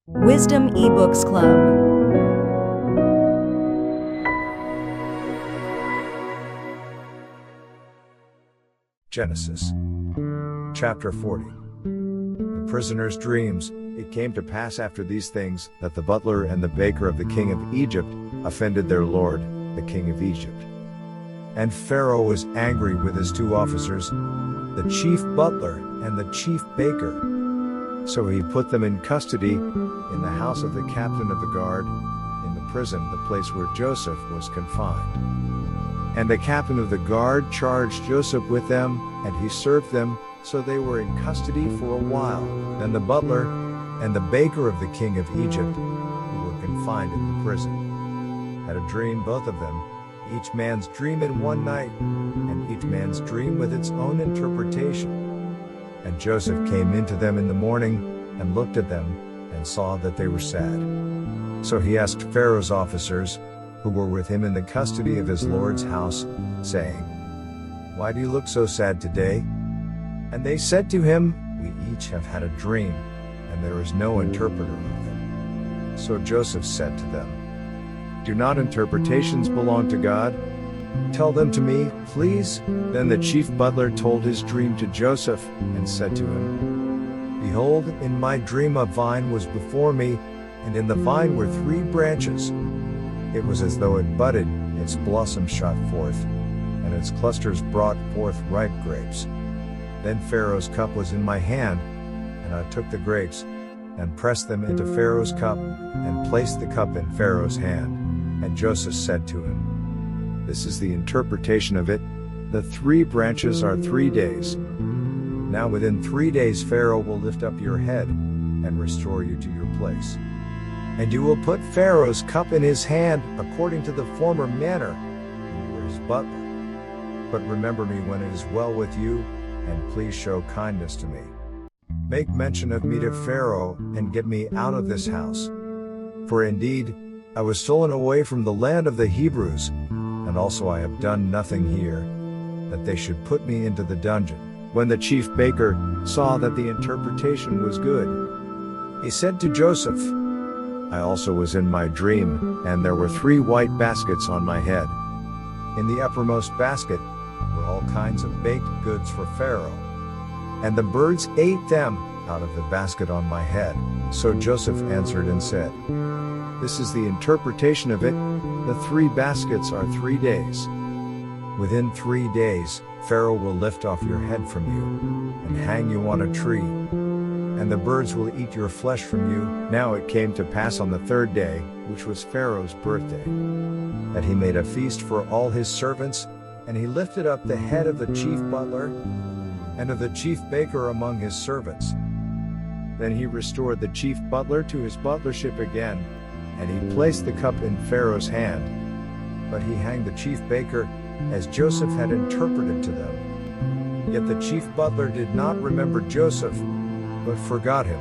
Wisdom eBooks Club. Genesis chapter 40. The prisoner's dreams. It came to pass after these things that the butler and the baker of the king of Egypt offended their lord, the king of Egypt. And Pharaoh was angry with his two officers, the chief butler and the chief baker. So he put them in custody in the house of the captain of the guard, in the prison, the place where Joseph was confined. And the captain of the guard charged Joseph with them, and he served them, so they were in custody for a while. Then the butler and the baker of the king of Egypt, who were confined in the prison, had a dream, both of them, each man's dream in one night, and each man's dream with its own interpretation. And Joseph came into them in the morning, and looked at them, and saw that they were sad. So he asked Pharaoh's officers, who were with him in the custody of his lord's house, saying, "Why do you look so sad today?" And they said to him, "We each have had a dream, and there is no interpreter of it." So Joseph said to them, "Do not interpretations belong to God? Tell them to me, please." Then the chief butler told his dream to Joseph, and said to him, "Behold, in my dream a vine was before me, and in the vine were 3 branches. It was as though it budded, its blossoms shot forth, and its clusters brought forth ripe grapes. Then Pharaoh's cup was in my hand, and I took the grapes, and pressed them into Pharaoh's cup, and placed the cup in Pharaoh's hand." And Joseph said to him, "This is the interpretation of it. The 3 branches are 3 days. Now within 3 days Pharaoh will lift up your head, and restore you to your place. And you will put Pharaoh's cup in his hand, according to the former manner, and you are his butler. But remember me when it is well with you, and please show kindness to me. Make mention of me to Pharaoh, and get me out of this house. For indeed, I was stolen away from the land of the Hebrews, and also I have done nothing here, that they should put me into the dungeon." When the chief baker saw that the interpretation was good, he said to Joseph, "I also was in my dream, and there were 3 white baskets on my head. In the uppermost basket were all kinds of baked goods for Pharaoh, and the birds ate them out of the basket on my head." So Joseph answered and said, "This is the interpretation of it. The 3 baskets are 3 days. Within 3 days, Pharaoh will lift off your head from you, and hang you on a tree, and the birds will eat your flesh from you." Now it came to pass on the 3rd day, which was Pharaoh's birthday, that he made a feast for all his servants, and he lifted up the head of the chief butler, and of the chief baker among his servants. Then he restored the chief butler to his butlership again, and he placed the cup in Pharaoh's hand. But he hanged the chief baker, as Joseph had interpreted to them. Yet the chief butler did not remember Joseph, but forgot him.